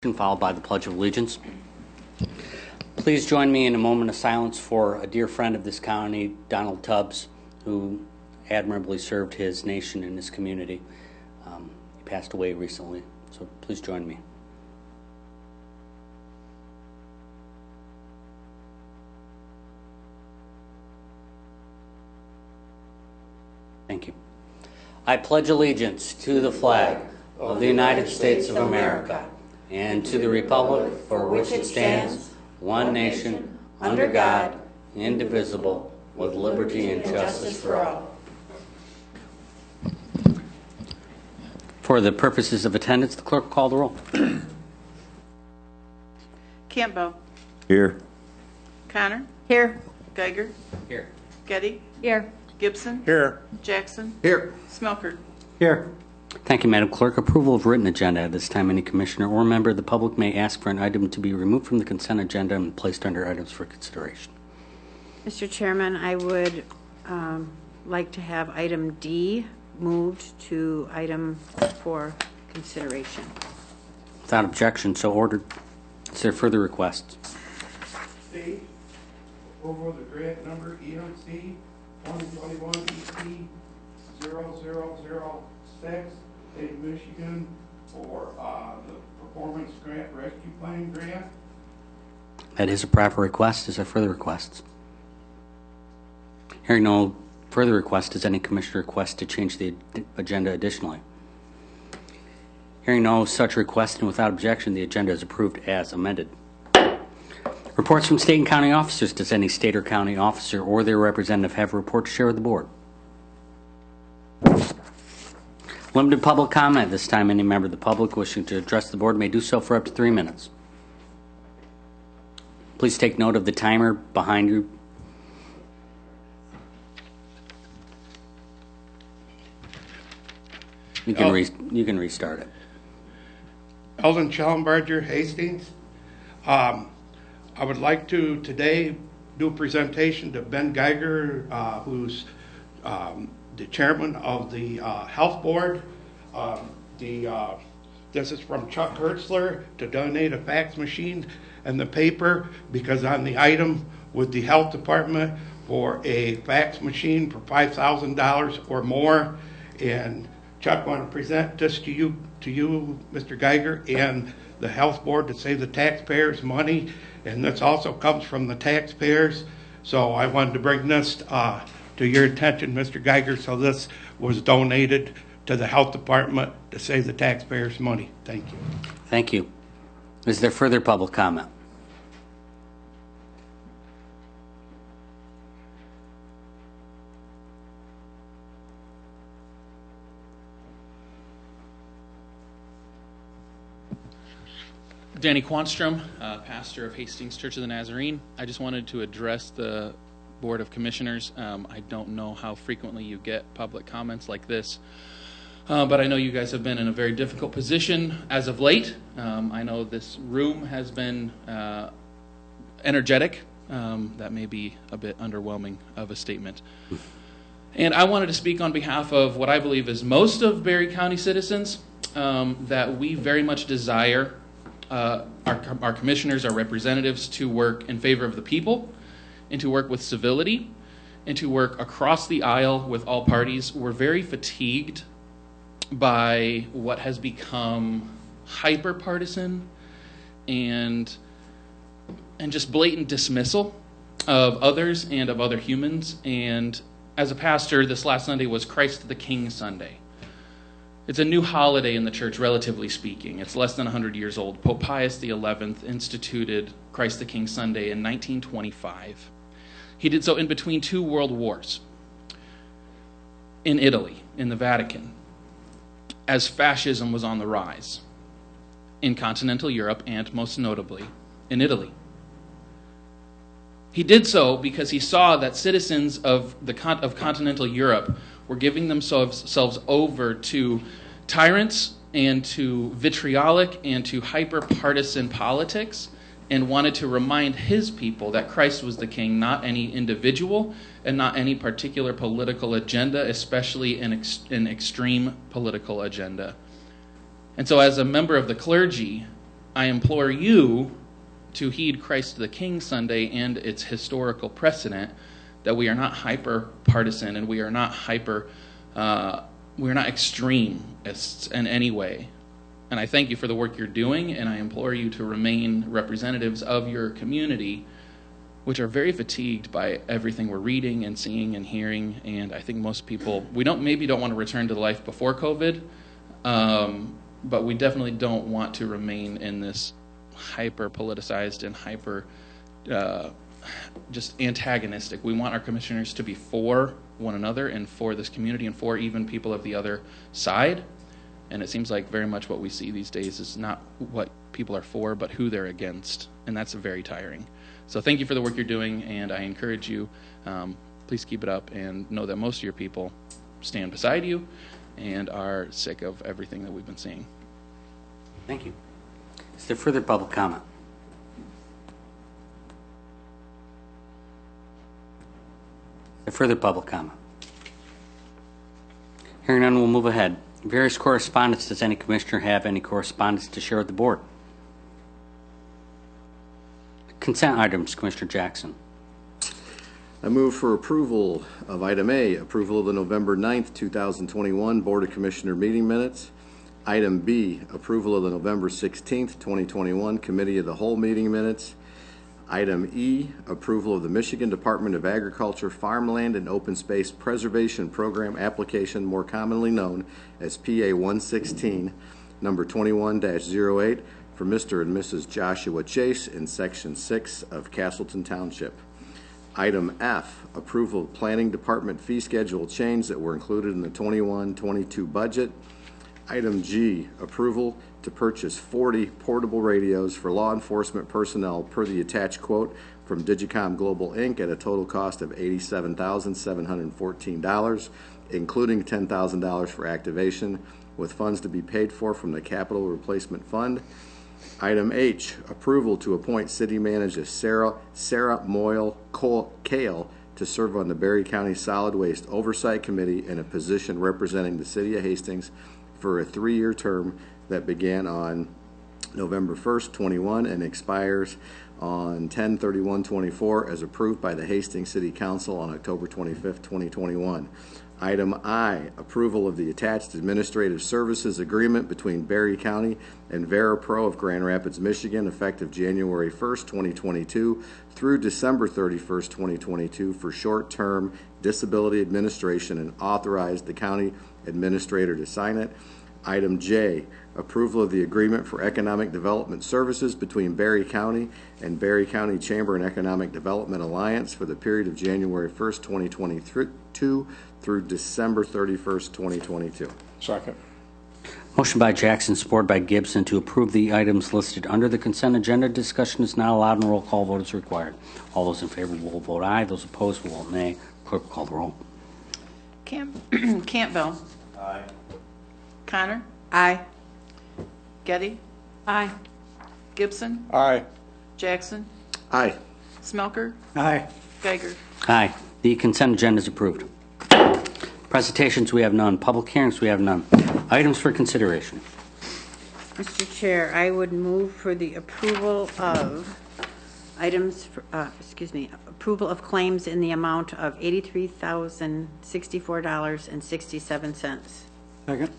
Followed by the Pledge of Allegiance. Please join me in a moment of silence for a dear friend of this county, Donald Tubbs, who admirably served his nation and his community. He passed away recently, so please join me. Thank you. I pledge allegiance to the flag of the United States of America and to the republic for which it stands, one nation, under God, indivisible, with liberty and justice for all. For the purposes of attendance, the clerk will call the roll. Campbell. Here. Connor. Here. Geiger. Here. Getty. Here. Gibson. Here. Jackson. Here. Smelker. Here. Thank you, Madam Clerk. Approval of written agenda. At this time, any commissioner or member of the public may ask for an item to be removed from the consent agenda and placed under items for consideration. Mr. Chairman, I would like to have item D moved to item for consideration. Without objection, so ordered. Is there further requests? State approval of the grant number EOC 121 EP 0006, State of Michigan, for the Performance Grant Rescue Plan Grant. That is a proper request. Is there further requests? Hearing no further request, does any commissioner request to change the agenda additionally? Hearing no such request and without objection, the agenda is approved as amended. Reports from state and county officers. Does any state or county officer or their representative have a report to share with the board? Limited public comment. At this time, any member of the public wishing to address the board may do so for up to 3 minutes. Please take note of the timer behind you. You can restart it. Eldon Schellenbarger, Hastings. I would like to today do a presentation to Ben Geiger, who's the chairman of the health board. This is from Chuck Hertzler to donate a fax machine and the paper, because on the item with the health department for a fax machine for $5,000 or more. And Chuck, want to present this to you, Mr. Geiger, and the health board to save the taxpayers money. And this also comes from the taxpayers. So I wanted to bring this to your attention, Mr. Geiger. So this was donated to the health department to save the taxpayers money. Thank you. Thank you. Is there further public comment? Danny Quanstrom, pastor of Hastings Church of the Nazarene. I just wanted to address the Board of Commissioners. I don't know how frequently you get public comments like this, but I know you guys have been in a very difficult position as of late. I know this room has been energetic. That may be a bit underwhelming of a statement. And I wanted to speak on behalf of what I believe is most of Berry County citizens, that we very much desire our commissioners, our representatives, to work in favor of the people and to work with civility and to work across the aisle with all parties. We're very fatigued by what has become hyper-partisan and just blatant dismissal of others and of other humans. And as a pastor, this last Sunday was Christ the King Sunday. It's a new holiday in the church, relatively speaking. It's less than 100 years old. Pope Pius XI instituted Christ the King Sunday in 1925. He did so in between two world wars in Italy, in the Vatican, as fascism was on the rise in continental Europe and most notably in Italy. He did so because he saw that citizens of continental Europe were giving themselves over to tyrants and to vitriolic and to hyper-partisan politics, and wanted to remind his people that Christ was the king, not any individual and not any particular political agenda, especially an extreme political agenda. And so as a member of the clergy, I implore you to heed Christ the King Sunday and its historical precedent that we are not hyper partisan and we are not extremists in any way. And I thank you for the work you're doing, and I implore you to remain representatives of your community, which are very fatigued by everything we're reading and seeing and hearing. And I think most people, we don't want to return to the life before COVID, but we definitely don't want to remain in this hyper politicized and hyper just antagonistic. We want our commissioners to be for one another and for this community and for even people of the other side. And it seems like very much what we see these days is not what people are for, but who they're against. And that's very tiring. So thank you for the work you're doing, and I encourage you, please keep it up and know that most of your people stand beside you and are sick of everything that we've been seeing. Thank you. Is there further public comment? Is there further public comment? Hearing none, we'll move ahead. Various correspondence. Does any commissioner have any correspondence to share with the board? Consent items, Commissioner Jackson. I move for approval of item A, approval of the November 9th, 2021 Board of Commissioner meeting minutes. Item B, approval of the November 16th, 2021 Committee of the Whole meeting minutes. Item E, approval of the Michigan Department of Agriculture Farmland and Open Space Preservation Program application, more commonly known as PA 116, number 21-08, for Mr. and Mrs. Joshua Chase in Section 6 of Castleton Township. Item F, approval of Planning Department fee schedule change that were included in the 21-22 budget. Item G, approval to purchase 40 portable radios for law enforcement personnel per the attached quote from Digicom Global Inc. at a total cost of $87,714, including $10,000 for activation, with funds to be paid for from the Capital Replacement Fund. Item H, approval to appoint City Manager Sarah Moyle Kale to serve on the Berry County Solid Waste Oversight Committee in a position representing the City of Hastings for a 3-year term that began on November 1st, 21 and expires on 10/31/24 as approved by the Hastings City Council on October 25th, 2021. Item I, approval of the attached administrative services agreement between Berry County and VeraPro of Grand Rapids, Michigan, effective January 1st, 2022 through December 31st, 2022 for short-term disability administration, and authorized the county administrator to sign it. Item J, approval of the agreement for economic development services between Berry County and Berry County Chamber and Economic Development Alliance for the period of January 1st, 2022 through December 31st, 2022. Second. Motion by Jackson, supported by Gibson, to approve the items listed under the consent agenda. Discussion is not allowed and roll call vote is required. All those in favor will vote aye. Those opposed will vote nay. Clerk will call the roll. Campbell. Aye. Connor. Aye. Getty. Aye. Gibson. Aye. Jackson. Aye. Smelker. Aye. Geiger. Aye. The consent agenda is approved. Presentations, we have none. Public hearings, we have none. Items for consideration. Mr. Chair, I would move for the approval of items, approval of claims in the amount of $83,064.67. Second.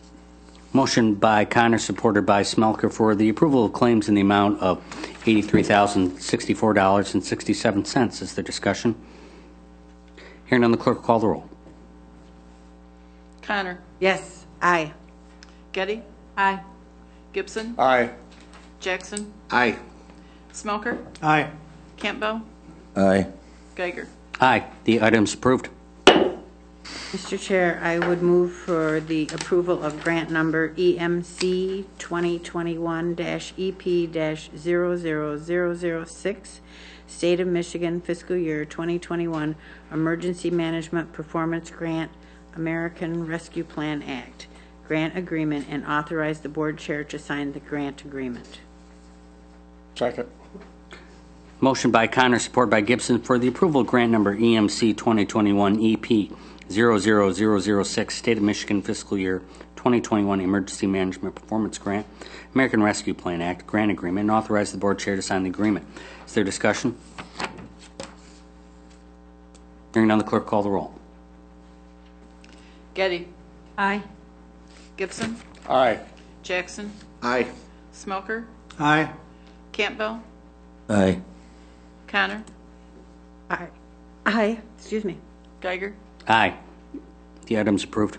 Motion by Connor, supported by Smelker, for the approval of claims in the amount of $83,064.67. Is there discussion? Hearing none, the clerk will call the roll. Connor. Yes. Aye. Getty. Aye. Gibson. Aye. Jackson. Aye. Smelker. Aye. Campbell. Aye. Geiger. Aye. The item is approved. Mr. Chair, I would move for the approval of grant number EMC 2021-EP-00006, State of Michigan Fiscal Year 2021 Emergency Management Performance Grant, American Rescue Plan Act, grant agreement, and authorize the board chair to sign the grant agreement. Second. Motion by Connor, supported by Gibson, for the approval of grant number EMC 2021 EP 00006, State of Michigan Fiscal Year 2021 Emergency Management Performance Grant, American Rescue Plan Act, grant agreement, and authorize the board chair to sign the agreement. Is there discussion? Hearing none, the clerk call the roll. Getty. Aye. Gibson. Aye. Jackson. Aye. Smoker. Aye. Campbell. Aye. Connor. Aye. Aye. Excuse me. Geiger. Aye. The item's approved.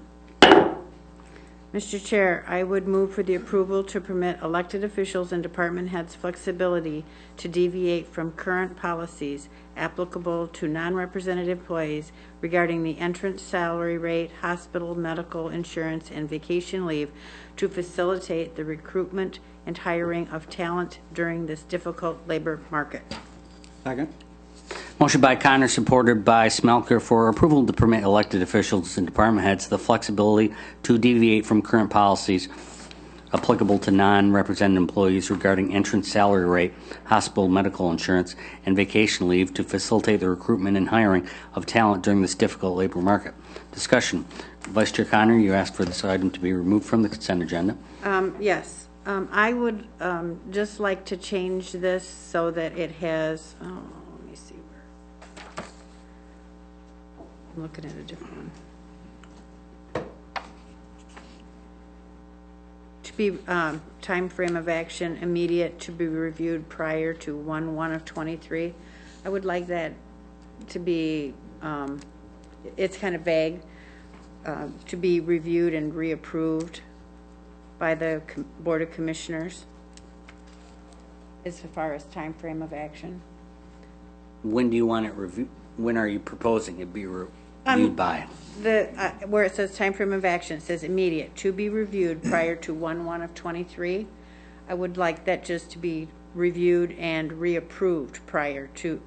Mr. Chair, I would move for the approval to permit elected officials and department heads flexibility to deviate from current policies applicable to non-represented employees regarding the entrance salary rate, hospital, medical insurance, and vacation leave to facilitate the recruitment and hiring of talent during this difficult labor market. Second. Motion by Connor, supported by Smelker, for approval to permit elected officials and department heads the flexibility to deviate from current policies applicable to non-represented employees regarding entrance salary rate, hospital medical insurance, and vacation leave to facilitate the recruitment and hiring of talent during this difficult labor market. Discussion. Vice Chair Connor, you asked for this item to be removed from the consent agenda. Yes. I would just like to change this so that it has, let me see where. I'm looking at a different one. To be time frame of action immediate, to be reviewed prior to 1/1/23. I would like that to be, it's kind of vague, to be reviewed and reapproved by the Board of Commissioners as far as time frame of action. When do you want it reviewed? When are you proposing it be reviewed by? Where it says time frame of action, it says immediate, to be reviewed prior to 1/1/23. I would like that just to be reviewed and reapproved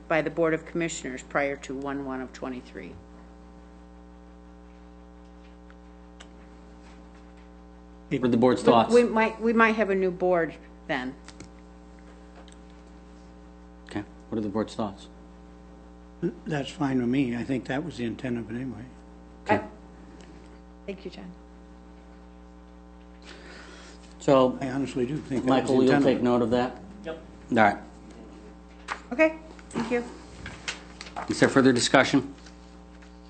by the Board of Commissioners prior to 1/1/23. What are the board's thoughts? We might have a new board then. Okay. What are the board's thoughts? That's fine with me. I think that was the intent of it anyway. Okay. Thank you, John. So, I honestly do think that was the Michael, you'll intent of take it. note of that? Yep. All right. Okay, thank you. Is there further discussion?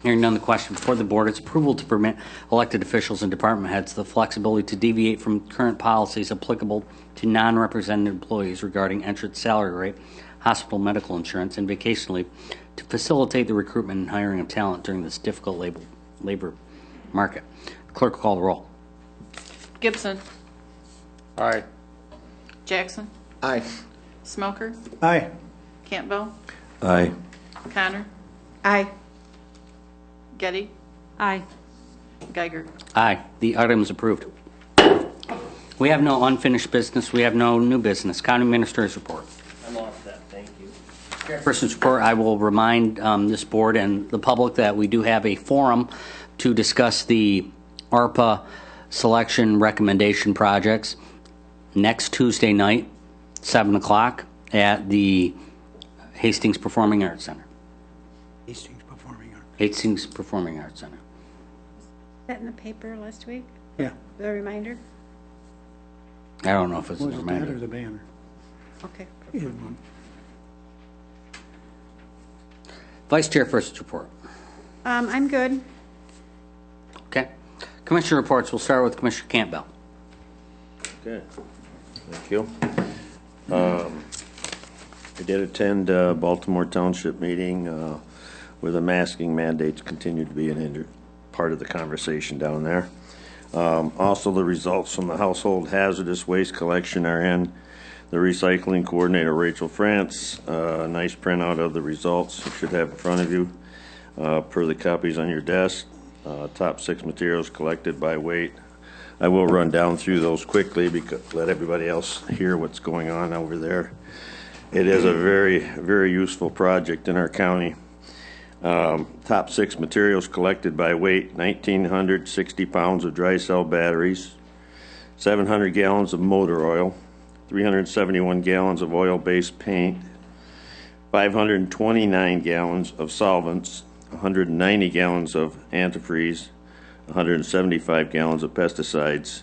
Hearing none, the question before the board is approval to permit elected officials and department heads the flexibility to deviate from current policies applicable to non-represented employees regarding entrance salary rate, hospital medical insurance, and vacation leave to facilitate the recruitment and hiring of talent during this difficult labor market. Clerk will call the roll. Gibson. Aye. Jackson. Aye. Smoker. Aye. Campbell. Aye. Connor. Aye. Getty. Aye. Geiger. Aye. The item is approved. We have no unfinished business. We have no new business. County Administrator's report. I'm all set, thank you. Chairperson's report, I will remind this board and the public that we do have a forum to discuss the ARPA selection recommendation projects next Tuesday night, 7 o'clock, at the Hastings Performing Arts Center. Hastings Performing Arts. Hastings Performing Arts Center. That in the paper last week, Yeah. the reminder? I don't know if it's a Was it that or reminder. the banner? Okay. Either one. Vice Chairperson's report. I'm good. Okay. Commissioner reports. We'll start with Commissioner Campbell. Okay, thank you. I did attend Baltimore Township meeting where the masking mandates continue to be part of the conversation down there. Also, the results from the household hazardous waste collection are in. The recycling coordinator, Rachel France, nice printout of the results you should have in front of you per the copies on your desk. Top 6 materials collected by weight. I will run down through those quickly because let everybody else hear what's going on over there. It is a very, very useful project in our county. Top 6 materials collected by weight: 1,960 pounds of dry cell batteries, 700 gallons of motor oil, 371 gallons of oil-based paint, 529 gallons of solvents, 190 gallons of antifreeze, 175 gallons of pesticides,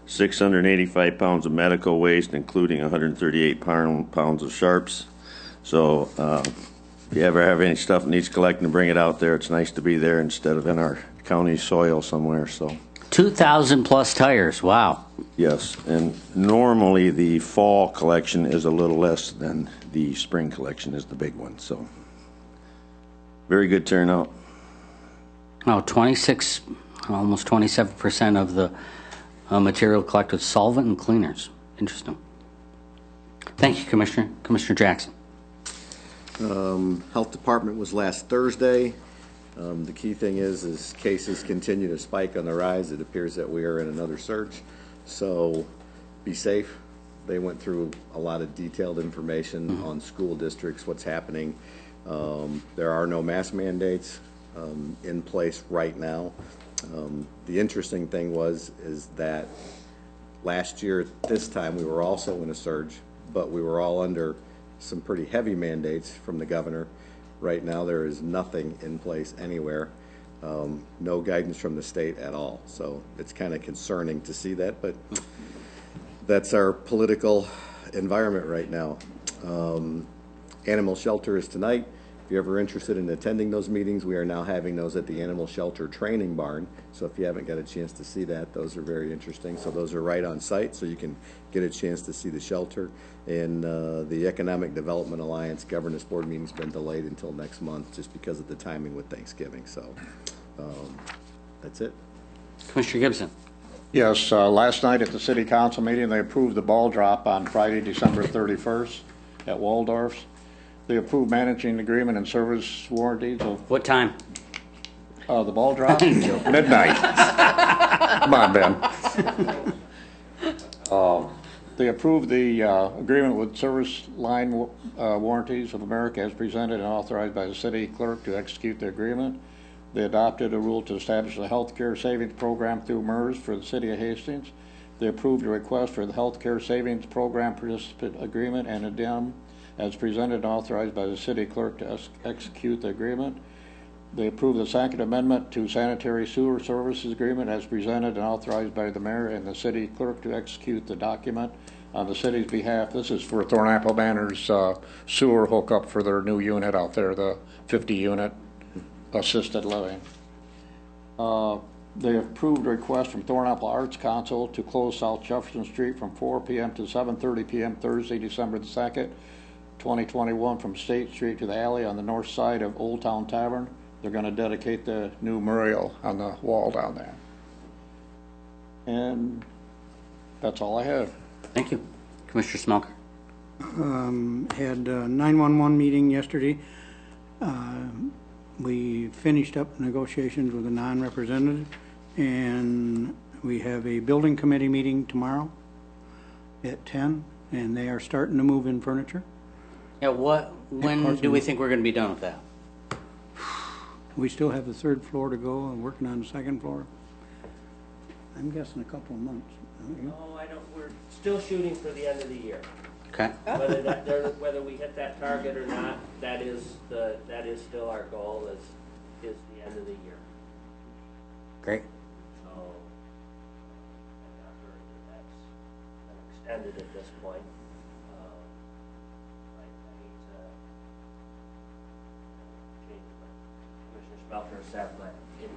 685 pounds of medical waste, including 138 pounds of sharps. So if you ever have any stuff that needs collecting, bring it out there. It's nice to be there instead of in our county soil somewhere. So 2,000 plus tires. Wow. yes, and normally the fall collection is a little less than the spring collection is the big one. So very good turnout. Oh, 26, almost 27% of the material collected solvent and cleaners. Interesting. Thank you, Commissioner. Commissioner Jackson. Health Department was last Thursday. The key thing is cases continue to spike on the rise. It appears that we are in another surge. So be safe. They went through a lot of detailed information on school districts, what's happening. There are no mask mandates in place right now. The interesting thing is that last year at this time we were also in a surge, but we were all under some pretty heavy mandates from the governor. Right now there is nothing in place anywhere, no guidance from the state at all. So it's kind of concerning to see that, but that's our political environment right now. Animal shelter is tonight. If you're ever interested in attending those meetings, we are now having those at the Animal Shelter Training Barn. So if you haven't got a chance to see that, those are very interesting. So those are right on site, so you can get a chance to see the shelter. And the Economic Development Alliance Governance Board meeting's been delayed until next month just because of the timing with Thanksgiving. So that's it. Commissioner Gibson. Yes, last night at the city council meeting, they approved the ball drop on Friday, December 31st at Waldorf's. They approved managing agreement and service warranties of What time? the ball drop. Midnight. Come on, Ben. They approved the agreement with Service Line Warranties of America as presented and authorized by the city clerk to execute the agreement. They adopted a rule to establish a health care savings program through MERS for the city of Hastings. They approved a request for the health care savings program participant agreement and addendum as presented and authorized by the city clerk to execute the agreement. They approved the second amendment to sanitary sewer services agreement as presented and authorized by the mayor and the city clerk to execute the document on the city's behalf. This is for Thornapple Manor's sewer hookup for their new unit out there, the 50-unit assisted living. They approved a request from Thornapple Arts Council to close South Jefferson Street from 4 p.m. to 7:30 p.m. Thursday, December the 2nd, 2021 from State Street to the alley on the north side of Old Town Tavern. They're going to dedicate the new memorial on the wall down there. And that's all I have. Thank you. Commissioner Smelker. Had a 911 meeting yesterday. We finished up negotiations with a non-representative, and we have a building committee meeting tomorrow at 10, and they are starting to move in furniture. Yeah, when do we think we're going to be done with that? We still have the third floor to go and working on the second floor. I'm guessing a couple of months. No, I don't, we're still shooting for the end of the year. Okay. Whether we hit that target or not, that is still our goal, is the end of the year. Great. So, I'm not sure that that's been extended at this point. I hate to change what Commissioner Smelter said, but,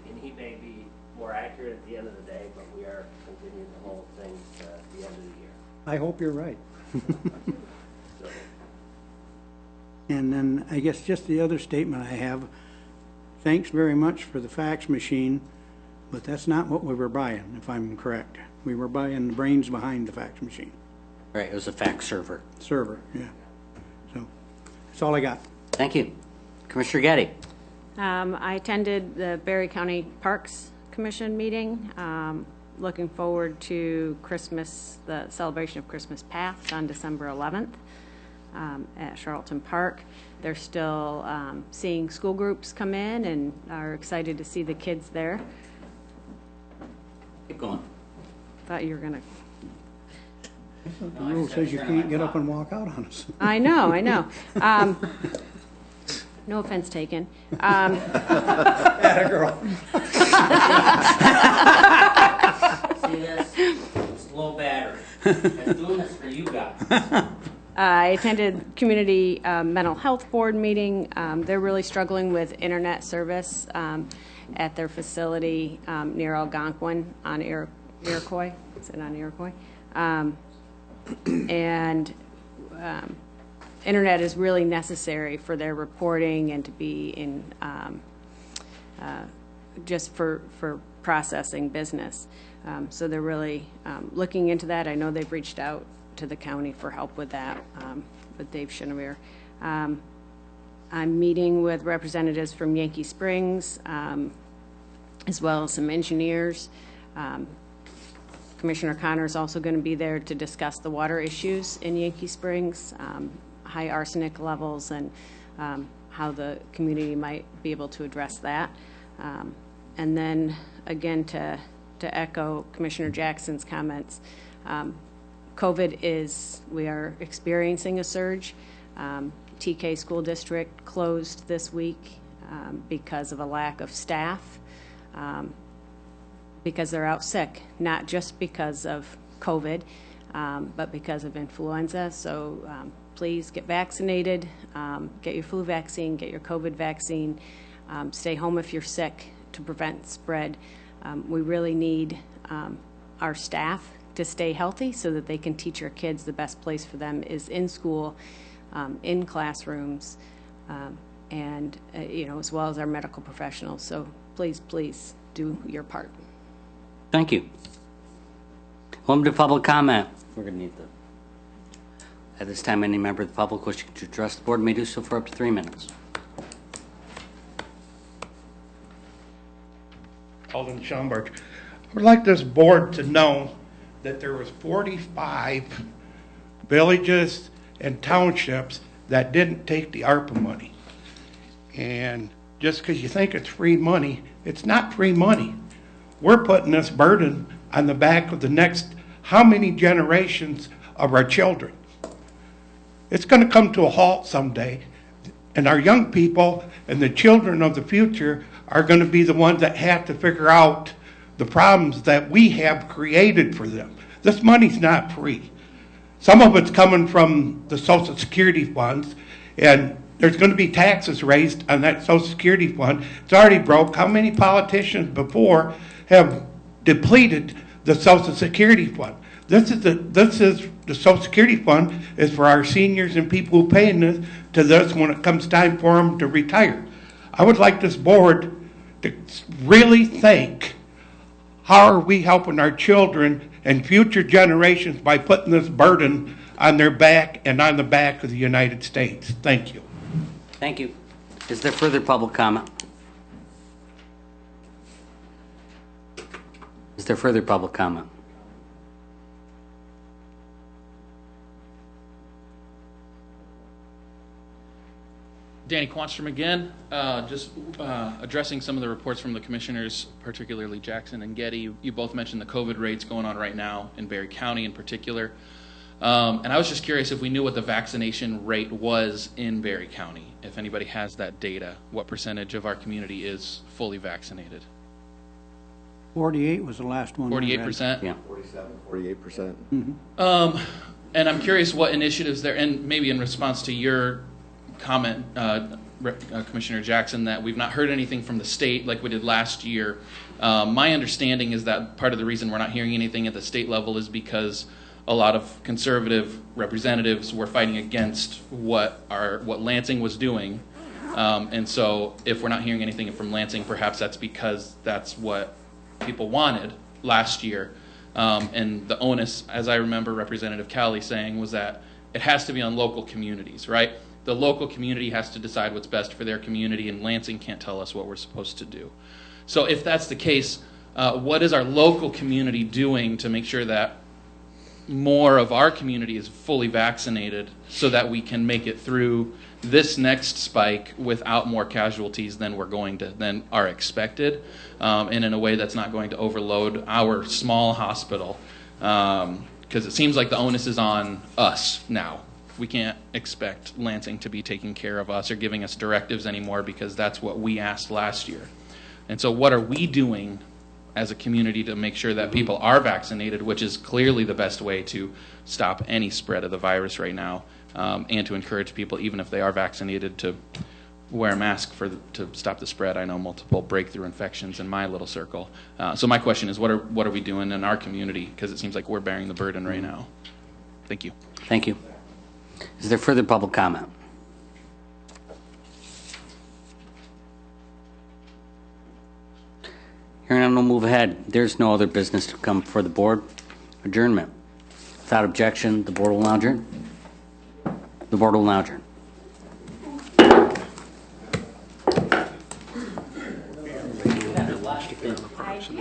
and he may be more accurate at the end of the day, but we are continuing to hold things to the end of the year. I hope you're right. So, And then I guess just the other statement I have, thanks very much for the fax machine, but that's not what we were buying, if I'm correct. We were buying the brains behind the fax machine. Right, it was a fax server. Server, yeah. So that's all I got. Thank you. Commissioner Getty. I attended the Berry County Parks Commission meeting. Looking forward to Christmas, the celebration of Christmas Past on December 11th at Charlton Park. They're still seeing school groups come in and are excited to see the kids there. Keep going. Thought you were going to. The rule says you can't get up and walk out on us. I know. No offense taken. See this? It's low battery. I'm doing this for you guys. I attended Community Mental Health Board meeting. They're really struggling with internet service at their facility near Algonquin on Iroquois. Is it on Iroquois? And internet is really necessary for their reporting and to be in just for processing business. So they're really looking into that. I know they've reached out to the county for help with that, with Dave Schinnewehr. I'm meeting with representatives from Yankee Springs, as well as some engineers. Commissioner Connor is also going to be there to discuss the water issues in Yankee Springs, high arsenic levels, and how the community might be able to address that. And then, again, to echo Commissioner Jackson's comments, we are experiencing a surge. TK School District closed this week because of a lack of staff, because they're out sick, not just because of COVID, but because of influenza. So please get vaccinated, get your flu vaccine, get your COVID vaccine, stay home if you're sick to prevent spread. We really need our staff to stay healthy so that they can teach our kids. The best place for them is in school, in classrooms, and as well as our medical professionals. So please do your part. Thank you. Limited public comment. We're going to need at this time, any member of the public wishing to address the board may do so for up to 3 minutes. Alden Schomburg. I would like this board to know that there was 45 villages and townships that didn't take the ARPA money. And just because you think it's free money, it's not free money. We're putting this burden on the back of the next how many generations of our children. It's going to come to a halt someday, and our young people and the children of the future are going to be the ones that have to figure out the problems that we have created for them. This money's not free. Some of it's coming from the Social Security funds, and there's going to be taxes raised on that Social Security fund. It's already broke. How many politicians before have depleted the Social Security fund? This is the Social Security fund is for our seniors and people who pay into this when it comes time for them to retire. I would like this board to really think, how are we helping our children and future generations by putting this burden on their back and on the back of the United States? Thank you. Thank you. Is there further public comment? Is there further public comment? Danny Quanstrom again, just addressing some of the reports from the commissioners, particularly Jackson and Getty. You both mentioned the COVID rates going on right now in Berry County in particular. And I was just curious if we knew what the vaccination rate was in Berry County, if anybody has that data, what percentage of our community is fully vaccinated. 48 was the last one. 48%? Yeah. 47, 48%. And I'm curious what initiatives there, and maybe in response to your comment, Commissioner Jackson, that we've not heard anything from the state like we did last year. My understanding is that part of the reason we're not hearing anything at the state level is because a lot of conservative representatives were fighting against what Lansing was doing. And so if we're not hearing anything from Lansing, perhaps that's because that's what people wanted last year. And the onus, as I remember Representative Cowley saying, was that it has to be on local communities, right? The local community has to decide what's best for their community, and Lansing can't tell us what we're supposed to do. So if that's the case, what is our local community doing to make sure that more of our community is fully vaccinated so that we can make it through this next spike without more casualties than are expected, and in a way that's not going to overload our small hospital, because it seems like the onus is on us now. We can't expect Lansing to be taking care of us or giving us directives anymore because that's what we asked last year. And so what are we doing as a community to make sure that people are vaccinated, which is clearly the best way to stop any spread of the virus right now, and to encourage people, even if they are vaccinated, to wear a mask to stop the spread. I know multiple breakthrough infections in my little circle. So my question is, what are we doing in our community? Because it seems like we're bearing the burden right now. Thank you. Thank you. Is there further public comment? Hearing none, we'll move ahead. There's no other business to come before the board. Adjournment. Without objection, the board will now adjourn. The board will now adjourn.